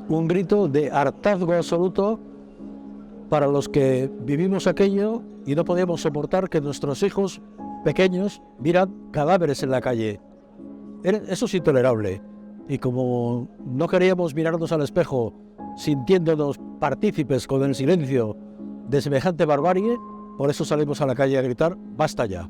un grito de hartazgo absoluto para los que vivimos aquello y no podíamos soportar que nuestros hijos pequeños vieran cadáveres en la calle. Eso es intolerable. Y como no queríamos mirarnos al espejo sintiéndonos partícipes con el silencio de semejante barbarie, por eso salimos a la calle a gritar ¡basta ya!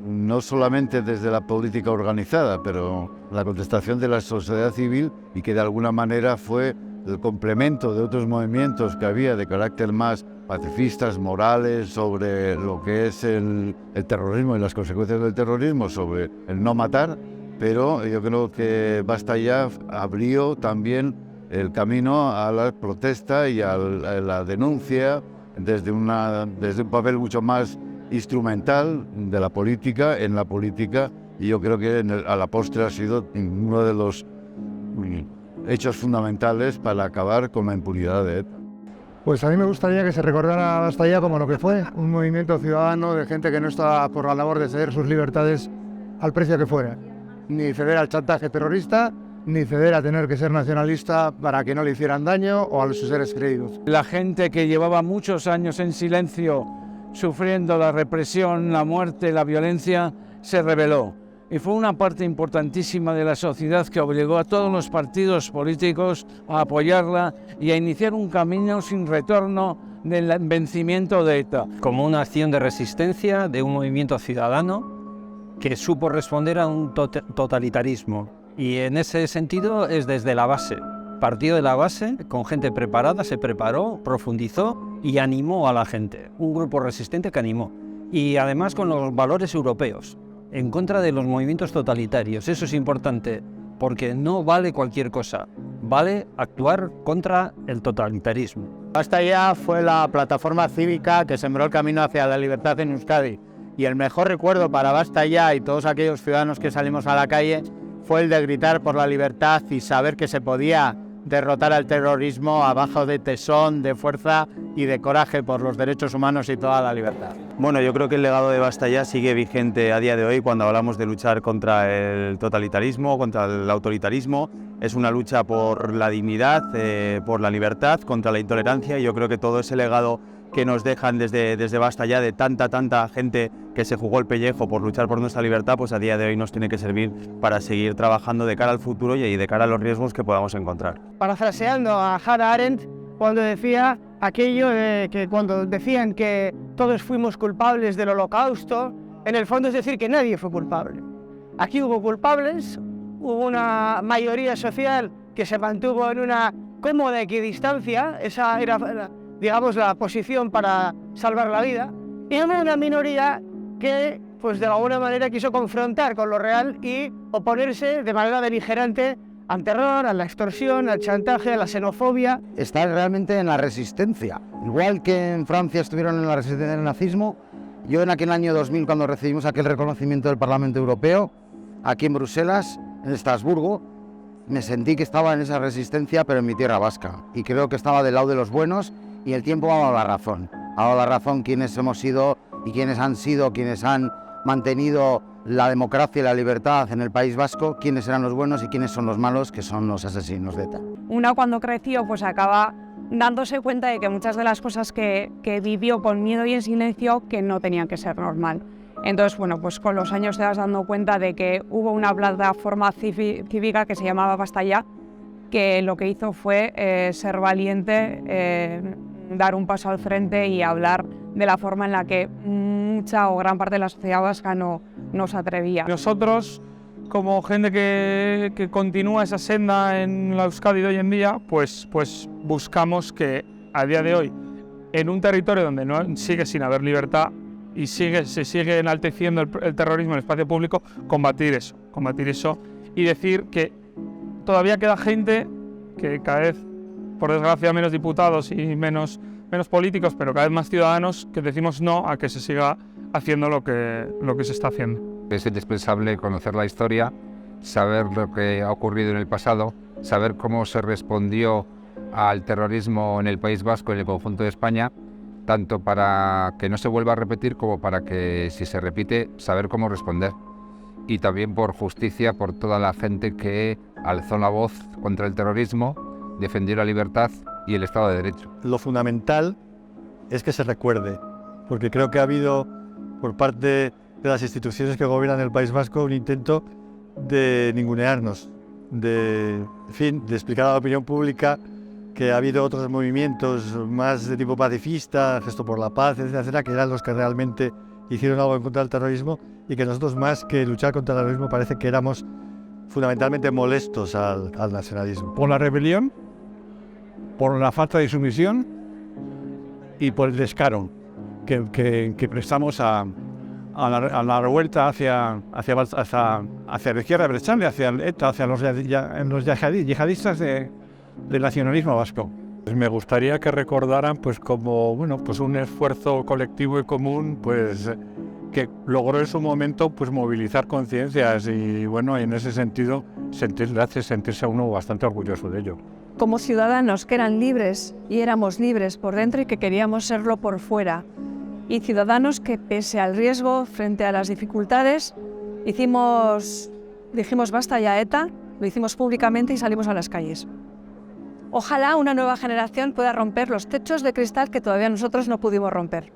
No solamente desde la política organizada, pero la contestación de la sociedad civil, y que de alguna manera fue el complemento de otros movimientos que había de carácter más pacifistas, morales, sobre lo que es el terrorismo y las consecuencias del terrorismo, sobre el no matar, pero yo creo que Basta Ya abrió también el camino a la protesta y a la denuncia desde un papel mucho más instrumental de la política, en la política, y yo creo que a la postre ha sido uno de los hechos fundamentales para acabar con la impunidad de ETA. Pues a mí me gustaría que se recordara Basta Ya como lo que fue, un movimiento ciudadano de gente que no estaba por la labor de ceder sus libertades al precio que fuera, ni ceder al chantaje terrorista, ni ceder a tener que ser nacionalista para que no le hicieran daño o a sus seres queridos. La gente que llevaba muchos años en silencio, sufriendo la represión, la muerte, la violencia, se rebeló. Y fue una parte importantísima de la sociedad que obligó a todos los partidos políticos a apoyarla y a iniciar un camino sin retorno del vencimiento de ETA. Como una acción de resistencia de un movimiento ciudadano que supo responder a un totalitarismo. Y en ese sentido es desde la base. Partió de la base, con gente preparada, se preparó, profundizó y animó a la gente. Un grupo resistente que animó. Y además con los valores europeos, en contra de los movimientos totalitarios. Eso es importante, porque no vale cualquier cosa. Vale actuar contra el totalitarismo. Basta Ya fue la plataforma cívica que sembró el camino hacia la libertad en Euskadi. Y el mejor recuerdo para Basta Ya y todos aquellos ciudadanos que salimos a la calle fue el de gritar por la libertad y saber que se podía derrotar al terrorismo abajo de tesón, de fuerza y de coraje por los derechos humanos y toda la libertad. Bueno, yo creo que el legado de Basta Ya sigue vigente a día de hoy cuando hablamos de luchar contra el totalitarismo, contra el autoritarismo. Es una lucha por la dignidad, por la libertad, contra la intolerancia, y yo creo que todo ese legado que nos dejan desde Basta Ya, de tanta gente que se jugó el pellejo por luchar por nuestra libertad, pues a día de hoy nos tiene que servir para seguir trabajando de cara al futuro y de cara a los riesgos que podamos encontrar. Parafraseando a Hannah Arendt, cuando decía aquello de que cuando decían que todos fuimos culpables del Holocausto, en el fondo es decir que nadie fue culpable. Aquí hubo culpables, hubo una mayoría social que se mantuvo en una cómoda equidistancia, esa era, digamos, la posición para salvar la vida, y hubo una minoría que, pues de alguna manera, quiso confrontar con lo real y oponerse de manera beligerante al terror, a la extorsión, al chantaje, a la xenofobia. Está realmente en la resistencia. Igual que en Francia estuvieron en la resistencia del nazismo, yo en aquel año 2000, cuando recibimos aquel reconocimiento del Parlamento Europeo, aquí en Bruselas, en Estrasburgo, me sentí que estaba en esa resistencia, pero en mi tierra vasca. Y creo que estaba del lado de los buenos, y el tiempo ha dado la razón. Ha dado la razón quienes hemos sido y quienes han sido, quienes han mantenido la democracia y la libertad en el País Vasco, quiénes eran los buenos y quiénes son los malos, que son los asesinos de ETA. Una cuando creció pues acaba dándose cuenta de que muchas de las cosas que vivió con miedo y en silencio que no tenían que ser normal. Entonces, bueno, pues con los años te vas dando cuenta de que hubo una plataforma cívica que se llamaba Basta Ya, que lo que hizo fue ser valiente, dar un paso al frente y hablar de la forma en la que mucha o gran parte de la sociedad vasca no se atrevía. Nosotros, como gente que continúa esa senda en la Euskadi de hoy en día, pues buscamos que a día de hoy, en un territorio donde no sigue sin haber libertad y se sigue enalteciendo el terrorismo en el espacio público, combatir eso y decir que todavía queda gente que cada vez, por desgracia, menos diputados y menos políticos, pero cada vez más ciudadanos, que decimos no a que se siga haciendo lo que se está haciendo. Es indispensable conocer la historia, saber lo que ha ocurrido en el pasado, saber cómo se respondió al terrorismo en el País Vasco y en el conjunto de España, tanto para que no se vuelva a repetir como para que, si se repite, saber cómo responder. Y también por justicia, por toda la gente que alzó la voz contra el terrorismo defendió la libertad y el Estado de Derecho. Lo fundamental es que se recuerde, porque creo que ha habido por parte de las instituciones que gobiernan el País Vasco un intento de ningunearnos, de explicar a la opinión pública que ha habido otros movimientos más de tipo pacifista, Gesto por la Paz, etcétera, que eran los que realmente hicieron algo en contra del terrorismo, y que nosotros, más que luchar contra el terrorismo, parece que éramos fundamentalmente molestos al nacionalismo. Por la rebelión, por la falta de sumisión y por el descaro que prestamos a la revuelta hacia la izquierda abertzale, hacia el ETA, hacia los yihadistas del nacionalismo vasco. Pues me gustaría que recordaran pues como pues un esfuerzo colectivo y común pues que logró en su momento pues movilizar conciencias y en ese sentido hace sentirse a uno bastante orgulloso de ello. Como ciudadanos que eran libres y éramos libres por dentro y que queríamos serlo por fuera, y ciudadanos que pese al riesgo frente a las dificultades dijimos basta ya ETA, lo hicimos públicamente y salimos a las calles. Ojalá una nueva generación pueda romper los techos de cristal que todavía nosotros no pudimos romper.